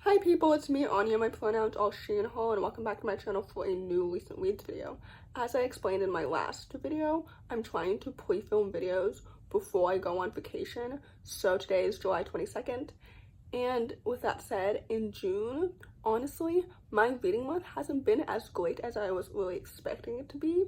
Hi people, it's me, Anja. My pronouns are she and her, and welcome back to my channel for a new recent reads video. As I explained in my last video, I'm trying to pre-film videos before I go on vacation, so today is July 22nd, and with that said, in June, honestly, my reading month hasn't been as great as I was really expecting it to be,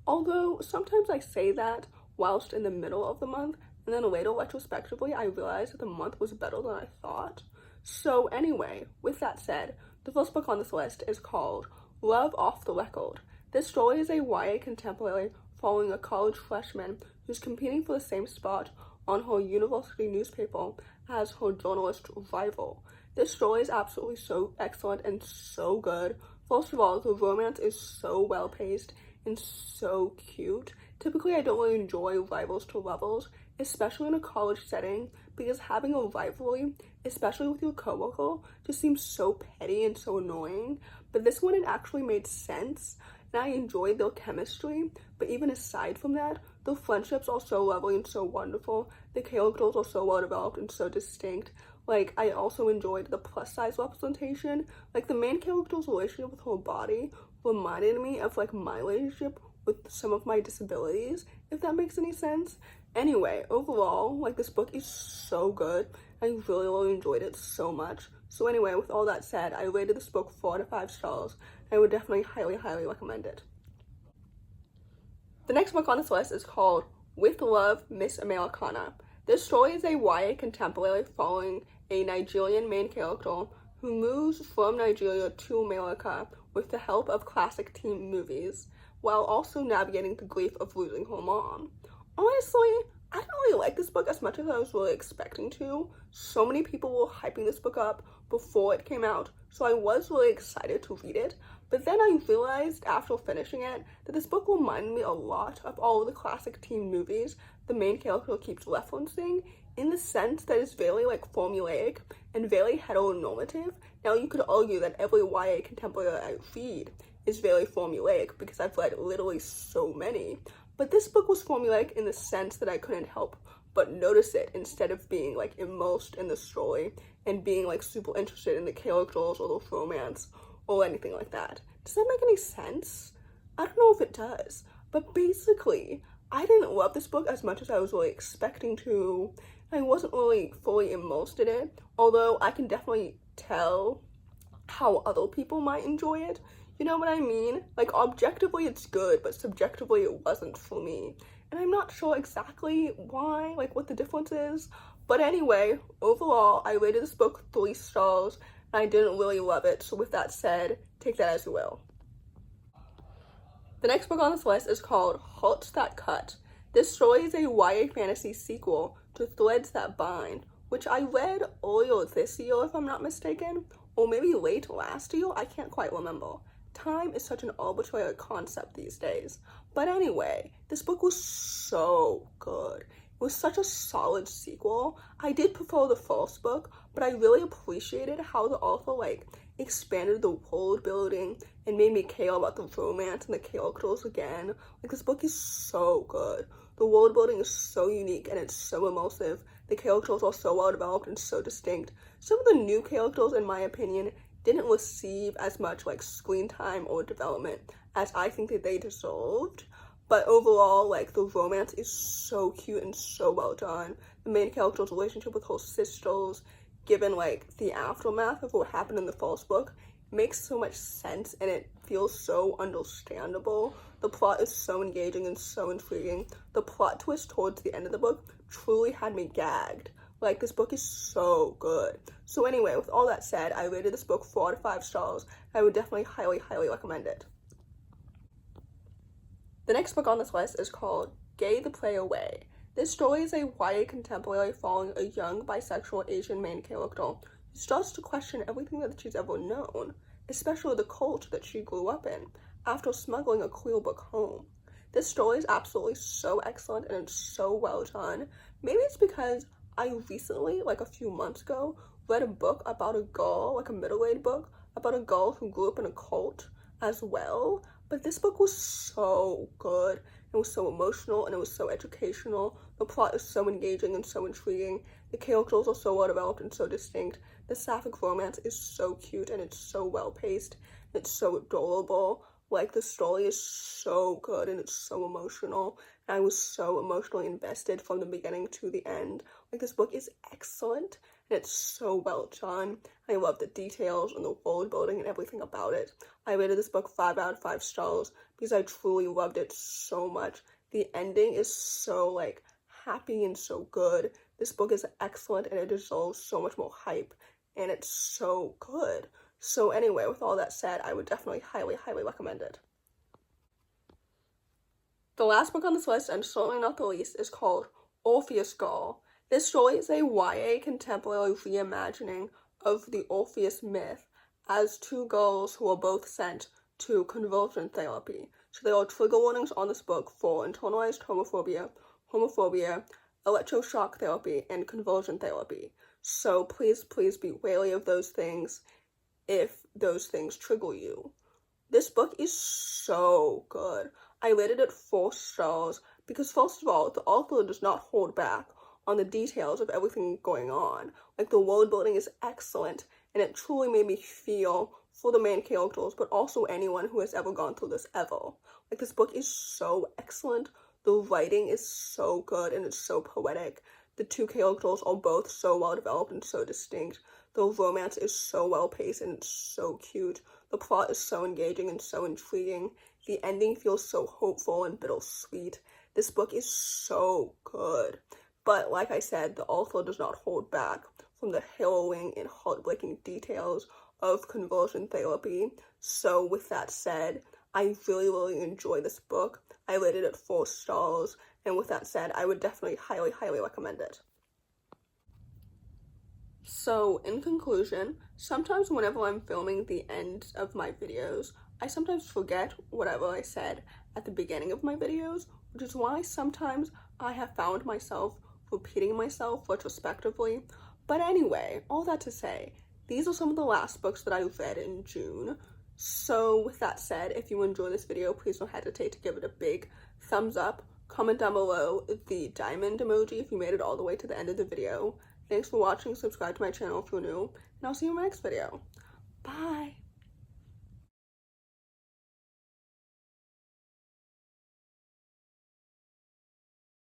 although sometimes I say that whilst in the middle of the month, and then later, retrospectively, I realized that the month was better than I thought. So anyway, with that said, the first book on this list is called Love Off the Record. This story is a YA contemporary following a college freshman who's competing for the same spot on her university newspaper as her journalist rival. This story is absolutely so excellent and so good. First of all, the romance is so well paced and so cute. Typically, I don't really enjoy rivals to lovers, especially in a college setting, because having a rivalry, especially with your coworker, just seems so petty and so annoying. But this one, it actually made sense, and I enjoyed their chemistry. But even aside from that, the friendships are so lovely and so wonderful. The characters are so well developed and so distinct. Like, I also enjoyed the plus size representation. Like, the main character's relationship with her body reminded me of like my relationship with some of my disabilities, if that makes any sense. Anyway, overall, like, this book is so good. I really enjoyed it so much. So anyway, with all that said, I rated this book 4 out of 5 stars. I would definitely highly recommend it. The next book on this list is called With Love, Miss Americanah. This story is a YA contemporary following a Nigerian main character who moves from Nigeria to America with the help of classic teen movies, while also navigating the grief of losing her mom. Honestly, I didn't really like this book as much as I was really expecting to. So many people were hyping this book up before it came out, so I was really excited to read it. But then I realized after finishing it that this book reminded me a lot of all of the classic teen movies the main character keeps referencing, in the sense that it's very like formulaic and very heteronormative. Now, you could argue that every YA contemporary I read is very formulaic because I've read literally so many, but this book was formulaic in the sense that I couldn't help but notice it instead of being like immersed in the story and being like super interested in the characters or the romance or anything like that. Does that make any sense? I don't know if it does, but basically, I didn't love this book as much as I was really expecting to. I wasn't really fully immersed in it, although I can definitely tell how other people might enjoy it. You know what I mean? Like, objectively it's good, but subjectively it wasn't for me. And I'm not sure exactly why, like what the difference is. But anyway, overall, I rated this book 3 stars, and I didn't really love it. So with that said, take that as you will. The next book on this list is called Hearts That Cut. This story is a YA fantasy sequel to Threads That Bind, which I read earlier this year if I'm not mistaken, or maybe late last year, I can't quite remember. Time is such an arbitrary concept these days. But anyway, this book was so good. It was such a solid sequel. I did prefer the first book, but I really appreciated how the author like expanded the world building and made me care about the romance and the characters again. Like, this book is so good. The world building is so unique and it's so immersive. The characters are so well developed and so distinct. Some of the new characters, in my opinion, didn't receive as much like screen time or development as I think that they deserved. But overall, like, the romance is so cute and so well done. The main character's relationship with her sisters, given like the aftermath of what happened in the first book, makes so much sense and it feels so understandable. The plot is so engaging and so intriguing. The plot twist towards the end of the book truly had me gagged. Like, this book is so good. So anyway, with all that said, I rated this book 4 out of 5 stars. I would definitely highly recommend it. The next book on this list is called Gay the Play Away. This story is a YA contemporary following a young bisexual Asian main character who starts to question everything that she's ever known, especially the culture that she grew up in, after smuggling a queer book home. This story is absolutely so excellent and it's so well done. Maybe it's because I recently, like a few months ago, read a book about a girl, like a middle-aged book, about a girl who grew up in a cult as well. But this book was so good. It was so emotional and it was so educational. The plot is so engaging and so intriguing. The characters are so well developed and so distinct. The sapphic romance is so cute and it's so well paced. It's so adorable. Like, the story is so good and it's so emotional. And I was so emotionally invested from the beginning to the end. Like, this book is excellent and it's so well done. I love the details and the world building and everything about it. I rated this book 5 out of 5 stars because I truly loved it so much. The ending is so, like, happy and so good. This book is excellent and it deserves so much more hype, and it's so good. So anyway, with all that said, I would definitely highly recommend it. The last book on this list, and certainly not the least, is called Orpheus Girl. This story is a YA contemporary reimagining of the Orpheus myth as two girls who are both sent to conversion therapy. So there are trigger warnings on this book for internalized homophobia, electroshock therapy, and conversion therapy. So please be wary of those things if those things trigger you. This book is so good. I rated it 4 stars because, first of all, the author does not hold back on the details of everything going on. Like, the world building is excellent, and it truly made me feel for the main characters, but also anyone who has ever gone through this ever. Like, this book is so excellent. The writing is so good, and it's so poetic. The two characters are both so well developed and so distinct. The romance is so well paced and it's so cute. The plot is so engaging and so intriguing. The ending feels so hopeful and bittersweet. This book is so good. But like I said, the author does not hold back from the harrowing and heartbreaking details of conversion therapy. So with that said, I really enjoy this book. I rated it 4 stars, and with that said, I would definitely highly recommend it. So, in conclusion, sometimes whenever I'm filming the end of my videos, I sometimes forget whatever I said at the beginning of my videos, which is why sometimes I have found myself repeating myself retrospectively. But anyway, all that to say, these are some of the last books that I read in June. So with that said, if you enjoy this video, please don't hesitate to give it a big thumbs up. Comment down below the diamond emoji if you made it all the way to the end of the video. Thanks for watching, subscribe to my channel if you're new, and I'll see you in my next video. Bye!